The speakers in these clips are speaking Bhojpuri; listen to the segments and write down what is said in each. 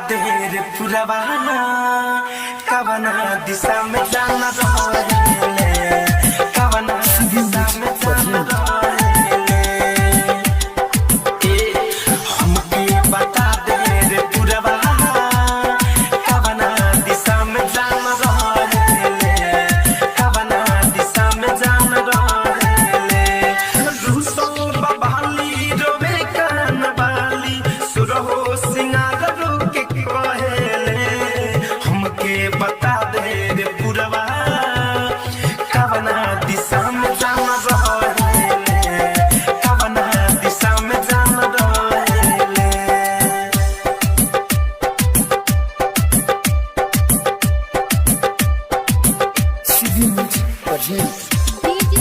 दे रे पुरवाना कवना दिशा में जाना रहेले कवना दिशा में जाना रहेले हमके बता दे रे पुरवाना कवना दिशा में जाना रहेले कवना दिशा में जाना रहेले रूसो बबाली रोवे कान बाली सुरहो सिंगार के कहेले हमके बता दे रे पुरवा कवना दिशा में जाना रहेले कवना दिशा में जाना रहेले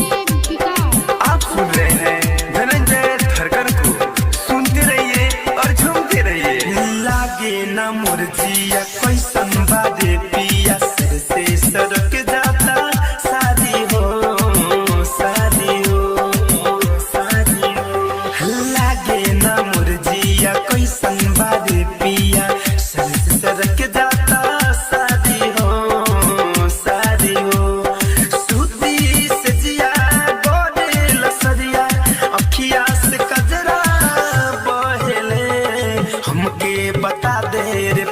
आप सुन रहे हैं धनंजय थरकर को सुनते रहिए और झूमते रहिए लागे ना मुरझिया कैसन बादे पिया सिर से सरक जाता शादी हो शादी हो शादी हो लागे ना मुरझिया कैसन बादे पिया सिर से सरक जाता शादी हो शादी हो सूती से जिया गोरे लसरिया अखिया से कजरा बहेले हमके बता दे रे